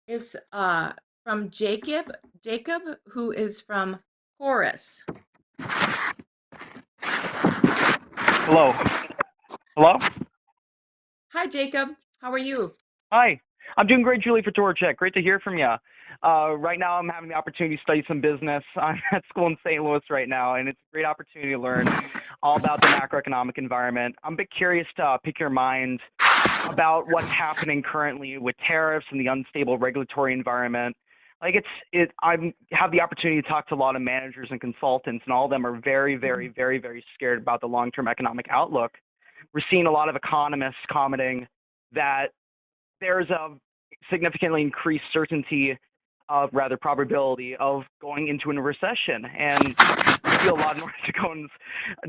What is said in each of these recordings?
is from Jacob, who is from Horace. Hello. Hello? Hi, Jacob. How are you? Hi. I'm doing great, Julie Fedorchak. Great to hear from you. Right now, I'm having the opportunity to study some business. I'm at school in St. Louis right now, and it's a great opportunity to learn all about the macroeconomic environment. I'm a bit curious to pick your mind about what's happening currently with tariffs and the unstable regulatory environment. I have the opportunity to talk to a lot of managers and consultants, and all of them are very, very, very, very scared about the long-term economic outlook. We're seeing a lot of economists commenting that there's a significantly increased certainty of rather probability of going into a recession. And I feel a lot of North Dakotans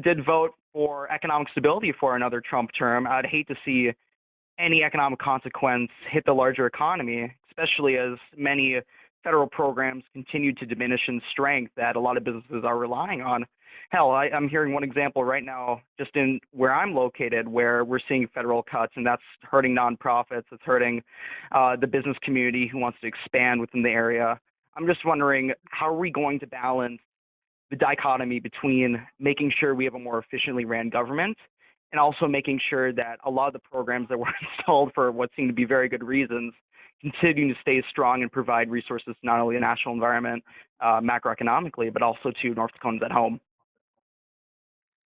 did vote for economic stability for another Trump term. I'd hate to see any economic consequence hit the larger economy, especially as many federal programs continue to diminish in strength that a lot of businesses are relying on. Hell, I'm hearing one example right now, just in where I'm located, where we're seeing federal cuts, and that's hurting nonprofits. It's hurting the business community who wants to expand within the area. I'm just wondering, how are we going to balance the dichotomy between making sure we have a more efficiently ran government and also making sure that a lot of the programs that were installed for what seem to be very good reasons continue to stay strong and provide resources to not only the national environment macroeconomically, but also to North Dakotans at home.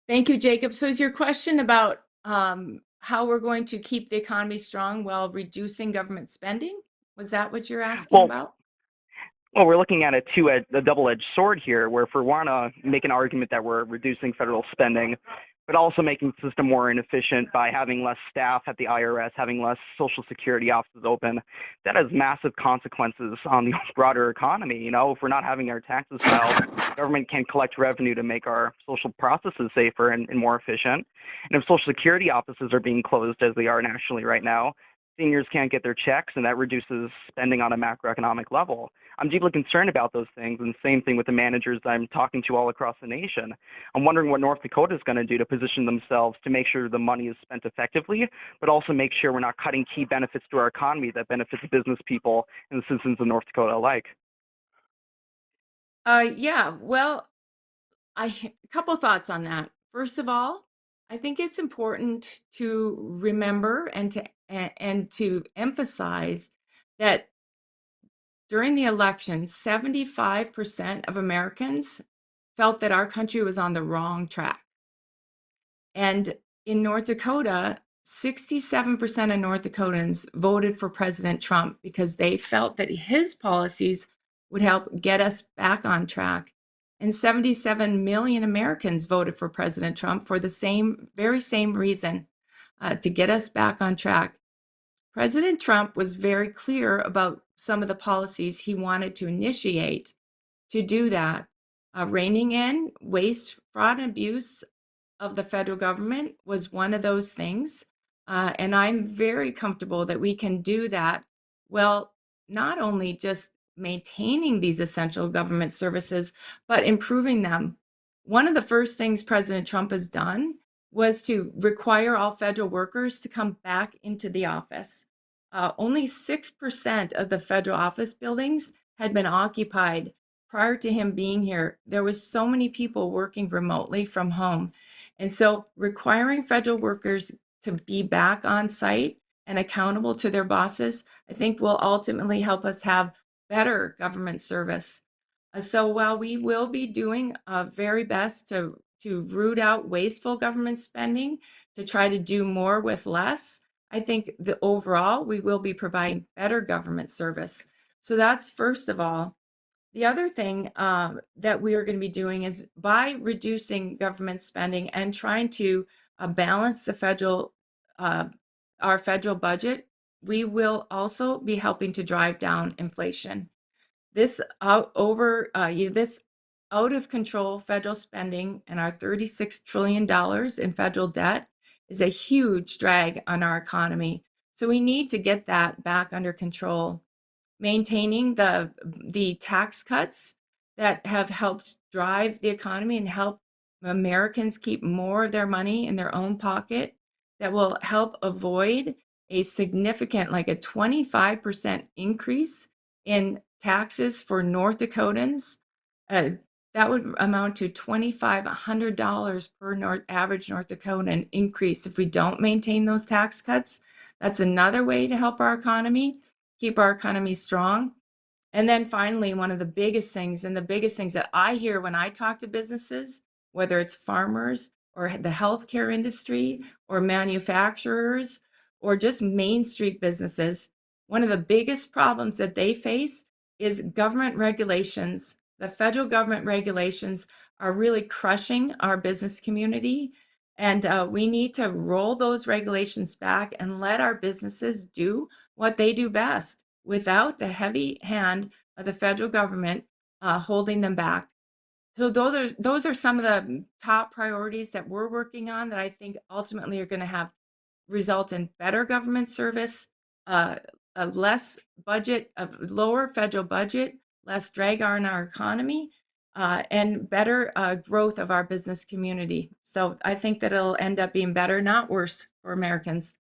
Thank you, Jacob. So is your question about how we're going to keep the economy strong while reducing government spending? Was that what you're asking Well, about? Well, we're looking at a double-edged sword here, where if we want to make an argument that we're reducing federal spending, but also making the system more inefficient by having less staff at the IRS, having less Social Security offices open, that has massive consequences on the broader economy. You know, if we're not having our taxes filed, government can't collect revenue to make our social processes safer and more efficient. And if Social Security offices are being closed as they are nationally right now, seniors can't get their checks, and that reduces spending on a macroeconomic level. I'm deeply concerned about those things, and the same thing with the managers I'm talking to all across the nation. I'm wondering what North Dakota is going to do to position themselves to make sure the money is spent effectively, but also make sure we're not cutting key benefits to our economy that benefits business people and the citizens of North Dakota alike. Yeah, well, a couple thoughts on that. First of all, I think it's important to remember and to emphasize that during the election, 75% of Americans felt that our country was on the wrong track. And in North Dakota, 67% of North Dakotans voted for President Trump because they felt that his policies would help get us back on track. And 77 million Americans voted for President Trump for the very same reason, to get us back on track. President Trump was very clear about some of the policies he wanted to initiate to do that. Reining in waste, fraud, and abuse of the federal government was one of those things. And I'm very comfortable that we can do that. Well, not only just maintaining these essential government services, but improving them. One of the first things President Trump has done was to require all federal workers to come back into the office. Only 6% of the federal office buildings had been occupied prior to him being here. There was so many people working remotely from home. And so requiring federal workers to be back on site and accountable to their bosses, I think will ultimately help us have better government service. So while we will be doing our very best to root out wasteful government spending, to try to do more with less, I think the overall we will be providing better government service. So that's first of all. The other thing that we are going to be doing is by reducing government spending and trying to balance our federal budget, we will also be helping to drive down inflation. This this out of control federal spending and our $36 trillion in federal debt is a huge drag on our economy. So we need to get that back under control. Maintaining the tax cuts that have helped drive the economy and help Americans keep more of their money in their own pocket, that will help avoid a significant, like a 25% increase in taxes for North Dakotans, uh, that would amount to $2,500 per average North Dakotan increase if we don't maintain those tax cuts. That's another way to help our economy, keep our economy strong. And then finally, one of the biggest things, and the biggest things that I hear when I talk to businesses, whether it's farmers or the healthcare industry or manufacturers or just Main Street businesses, one of the biggest problems that they face is government regulations. The federal government regulations are really crushing our business community. And we need to roll those regulations back and let our businesses do what they do best without the heavy hand of the federal government holding them back. So those are some of the top priorities that we're working on that I think ultimately are going to have result in better government service, uh, a less budget, a lower federal budget, less drag on our economy, and better growth of our business community. So I think that it'll end up being better, not worse, for Americans.